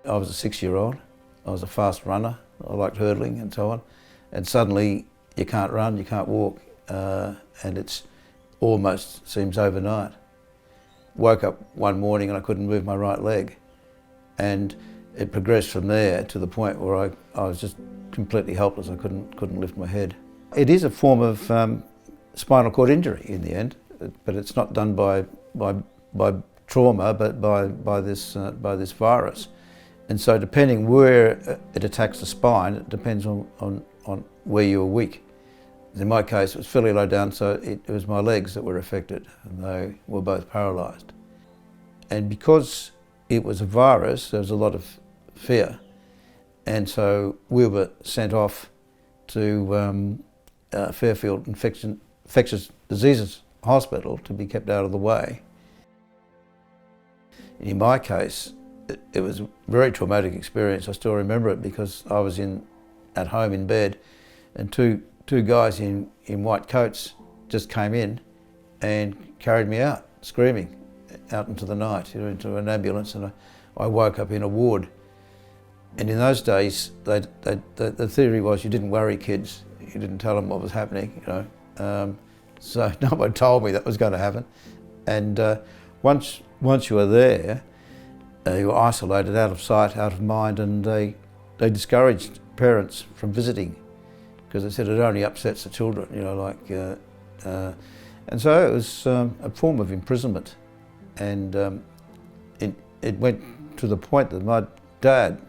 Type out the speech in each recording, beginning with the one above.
I was a 6-year-old. I was a fast runner. I liked hurdling and so on. And suddenly you can't run, you can't walk, and it's almost seems overnight. Woke up one morning and I couldn't move my right leg. And it progressed from there to the point where I was just completely helpless. I couldn't lift my head. It is a form of spinal cord injury in the end, but it's not done by trauma, but by this virus. And so depending where it attacks the spine, it depends on where you were weak. In my case, it was fairly low down, so it was my legs that were affected, and they were both paralysed. And because it was a virus, there was a lot of fear. And so we were sent off to Fairfield Infectious Diseases Hospital to be kept out of the way. In my case, it was a very traumatic experience. I still remember it because I was at home in bed, and two guys in white coats just came in and carried me out, screaming, out into the night, into an ambulance, and I woke up in a ward. And in those days, the theory was you didn't worry kids, you didn't tell them what was happening, so nobody told me that was going to happen. And once you were there, you were isolated, out of sight, out of mind, and they discouraged parents from visiting because they said it only upsets the children, and so it was a form of imprisonment. And it went to the point that my dad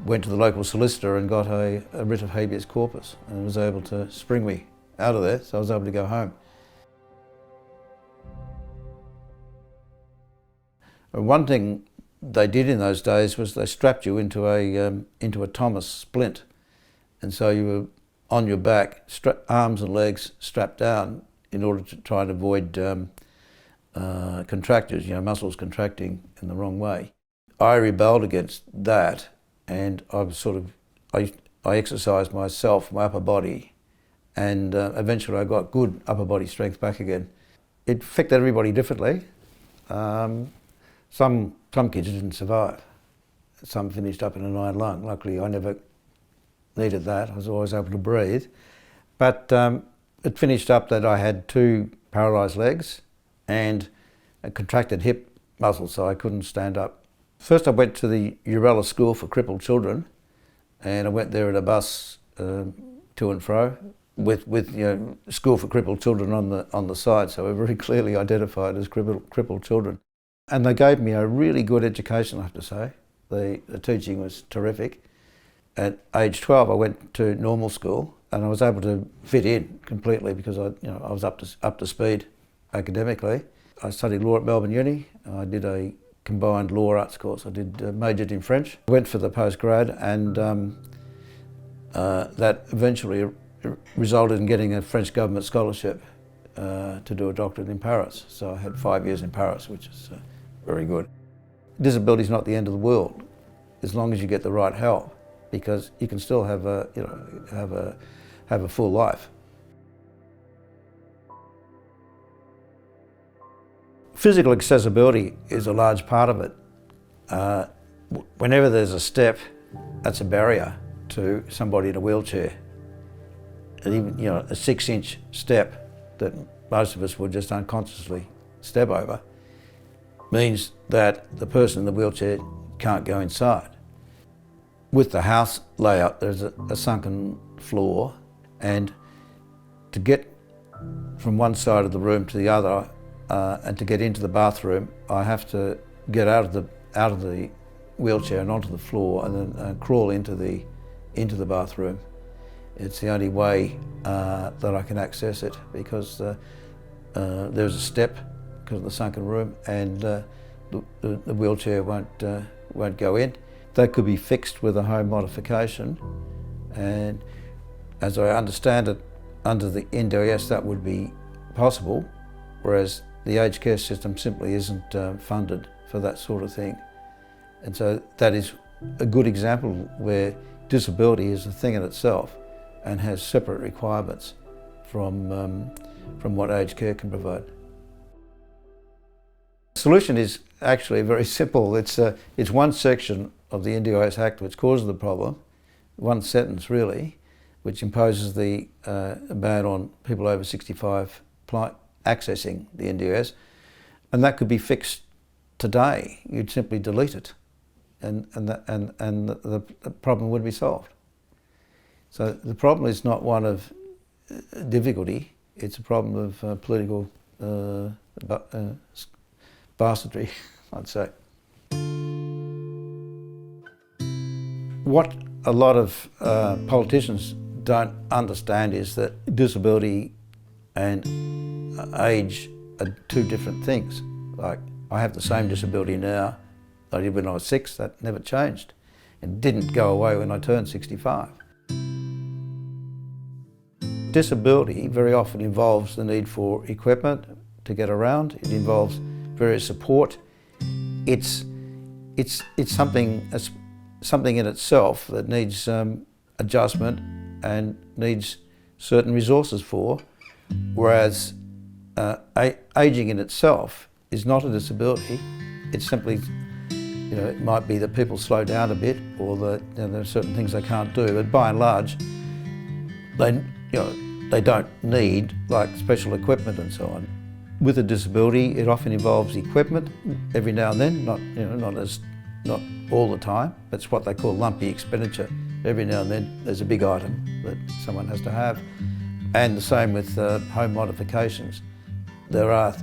went to the local solicitor and got a writ of habeas corpus and was able to spring me out of there, so I was able to go home. And one thing they did in those days was they strapped you into a Thomas splint, and so you were on your back, arms and legs strapped down in order to try and avoid contractures, muscles contracting in the wrong way. I rebelled against that, and I exercised myself, my upper body, and eventually I got good upper body strength back again. It affected everybody differently. Some kids didn't survive. Some finished up in an iron lung. Luckily, I never needed that. I was always able to breathe. But it finished up that I had 2 paralysed legs and a contracted hip muscle, so I couldn't stand up. First I went to the Urella School for Crippled Children, and I went there in a bus to and fro with School for Crippled Children on the side, so we're very clearly identified as crippled children. And they gave me a really good education, I have to say. The teaching was terrific. At age 12 I went to normal school, and I was able to fit in completely because I was up to speed academically. I studied law at Melbourne Uni. I did a combined law arts course. I majored in French. I went for the postgrad, and that eventually resulted in getting a French government scholarship to do a doctorate in Paris. So I had 5 years in Paris, which is very good. Disability is not the end of the world, as long as you get the right help, because you can still have a full life. Physical accessibility is a large part of it. Whenever there's a step, that's a barrier to somebody in a wheelchair. And even a 6-inch step that most of us would just unconsciously step over means that the person in the wheelchair can't go inside. With the house layout, there's a sunken floor, and to get from one side of the room to the other and to get into the bathroom, I have to get out of the wheelchair and onto the floor, and then crawl into the bathroom. It's the only way that I can access it, because there's a step because of the sunken room, and the wheelchair won't go in. That could be fixed with a home modification, and as I understand it, under the NDIS that would be possible, whereas the aged care system simply isn't funded for that sort of thing. And so that is a good example where disability is a thing in itself and has separate requirements from what aged care can provide. solution is actually very simple. It's one section of the NDIS Act which causes the problem, one sentence really, which imposes the ban on people over 65 accessing the NDIS, and that could be fixed today. You'd simply delete it, and the problem would be solved. So the problem is not one of difficulty; it's a problem of political bastardry, I'd say. What a lot of politicians don't understand is that disability and age are two different things. Like, I have the same disability now I did when I was 6, that never changed. It didn't go away when I turned 65. Disability very often involves the need for equipment to get around. It involves various support. It's something in itself that needs adjustment and needs certain resources for, whereas ageing in itself is not a disability. It's simply, it might be that people slow down a bit, or that there are certain things they can't do, but by and large, they don't need like special equipment and so on. With a disability, it often involves equipment every now and then, not all the time. It's what they call lumpy expenditure. Every now and then there's a big item that someone has to have. And the same with home modifications. There are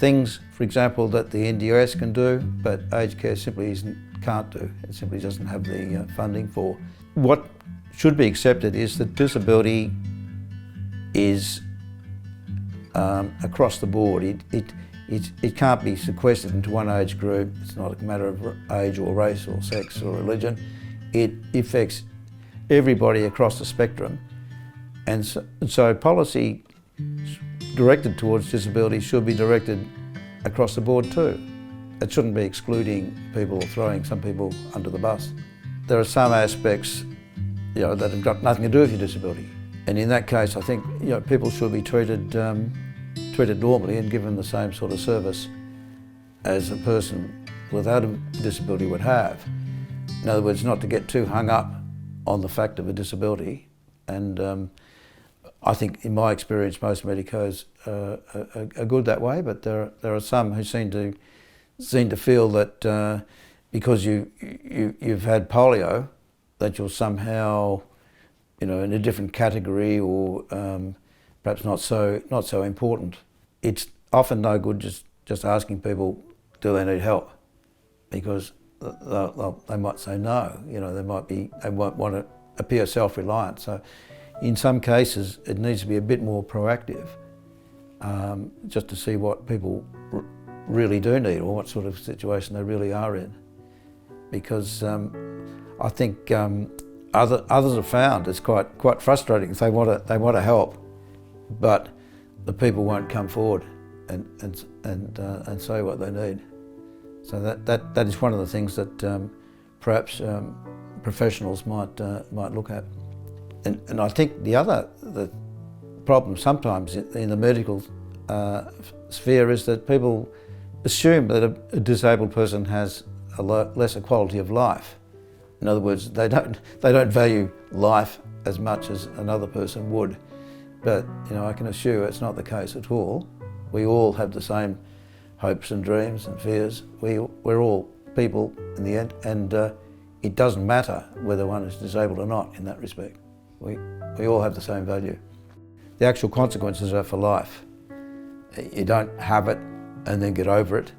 things, for example, that the NDIS can do, but aged care simply can't do. It simply doesn't have the funding for. What should be accepted is that disability is across the board. It can't be sequestered into one age group. It's not a matter of age or race or sex or religion. It affects everybody across the spectrum. And so policy directed towards disability should be directed across the board too. It shouldn't be excluding people or throwing some people under the bus. There are some aspects that have got nothing to do with your disability. And in that case, I think people should be treated normally and given the same sort of service as a person without a disability would have. In other words, not to get too hung up on the fact of a disability. And I think, in my experience, most medicos are good that way, but there are some who seem to feel that because you've had polio, that you're somehow in a different category, or perhaps not so important. It's often no good just asking people, do they need help? Because they might say no. They won't want to appear self-reliant. So in some cases, it needs to be a bit more proactive, just to see what people really do need, or what sort of situation they really are in. Because I think others have found it's quite frustrating. They want to help, but the people won't come forward and say what they need. So that is one of the things that perhaps professionals might look at. And I think the problem sometimes in the medical sphere is that people assume that a disabled person has a lesser quality of life. In other words, they don't value life as much as another person would. But I can assure you it's not the case at all. We all have the same hopes and dreams and fears. We're all people in the end, and it doesn't matter whether one is disabled or not in that respect. We all have the same value. The actual consequences are for life. You don't have it and then get over it.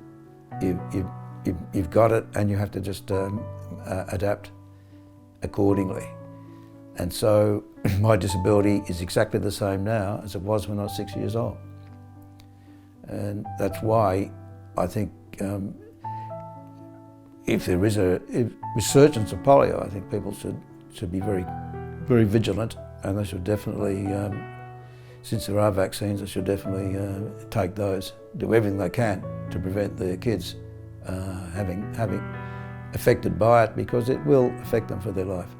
You've got it, and you have to just adapt accordingly. And so my disability is exactly the same now as it was when I was 6 years old. And that's why I think if there is a resurgence of polio, I think people should be very, very vigilant, and they should definitely, since there are vaccines, they should definitely take those, do everything they can to prevent their kids having affected by it, because it will affect them for their life.